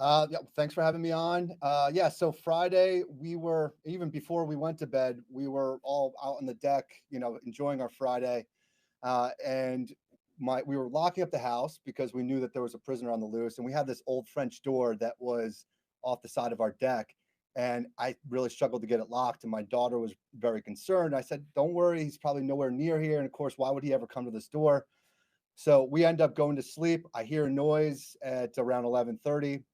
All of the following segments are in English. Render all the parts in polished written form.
Yeah, thanks for having me on. Yeah, so Friday we were even before we went to bed, we were all out on the deck, enjoying our Friday. And my we were locking up the house because we knew that there was a prisoner on the loose, and we had this old French door that was off the side of our deck. And I really struggled to get it locked, and my daughter was very concerned. I said, "Don't worry, he's probably nowhere near here." And of course, why would he ever come to this door? So we end up going to sleep. I hear a noise at around 11:30.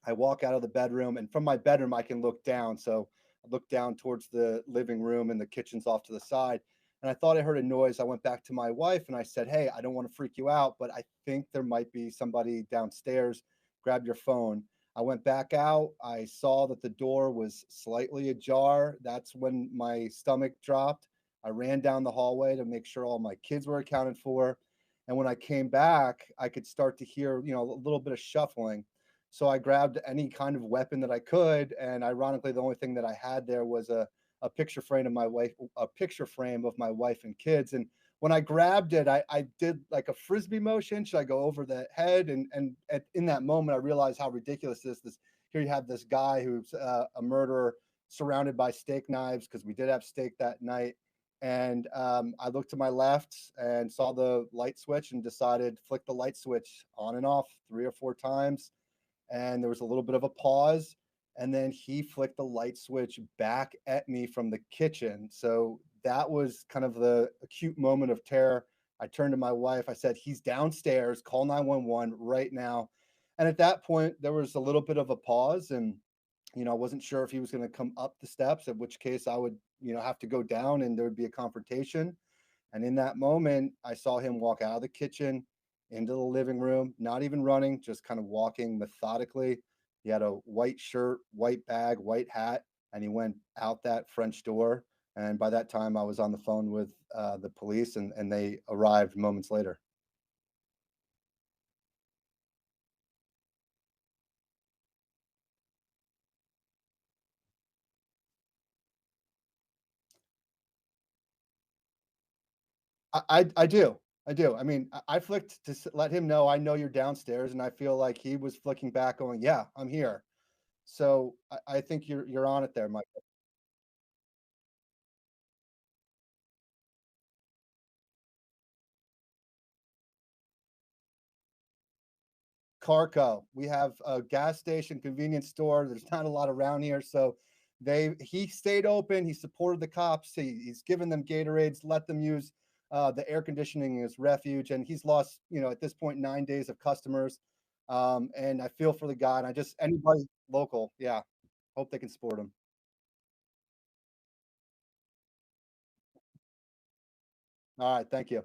I walk out of the bedroom, and from my bedroom, I can look down. So I look down towards the living room, and the kitchen's off to the side. And I thought I heard a noise. I went back to my wife and I said, "Hey, I don't want to freak you out, but I think there might be somebody downstairs. Grab your phone." I went back out. I saw that the door was slightly ajar. That's when my stomach dropped. I ran down the hallway to make sure all my kids were accounted for. And when I came back, I could start to hear, a little bit of shuffling. So I grabbed any kind of weapon that I could, and ironically, the only thing that I had there was a picture frame of my wife, a picture frame of my wife and kids. And when I grabbed it, I did like a frisbee motion. Should I go over the head? In that moment, I realized how ridiculous this. Here you have this guy who's a murderer, surrounded by steak knives because we did have steak that night. And I looked to my left and saw the light switch and decided flick the light switch on and off 3 or 4 times, and there was a little bit of a pause, and then he flicked the light switch back at me from the kitchen. So that was kind of the acute moment of terror. I turned to my wife. I said, "He's downstairs. Call 911 right now." And at that point, there was a little bit of a pause, and I wasn't sure if he was going to come up the steps, at which case I would, have to go down and there would be a confrontation. And in that moment, I saw him walk out of the kitchen into the living room, not even running, just kind of walking methodically. He had a white shirt, white bag, white hat, and he went out that French door. And by that time, I was on the phone with the police, and they arrived moments later. I do. I do. I mean, I flicked to let him know I know you're downstairs, and I feel like he was flicking back, going, "Yeah, I'm here." So I think you're on it there, Mike. Carco. We have a gas station, convenience store. There's not a lot around here, so he stayed open. He supported the cops. He's given them Gatorades, let them use the air conditioning as refuge, and he's lost, at this point, 9 days of customers. And I feel for the guy, and I just anybody local, yeah, hope they can support him. All right, thank you.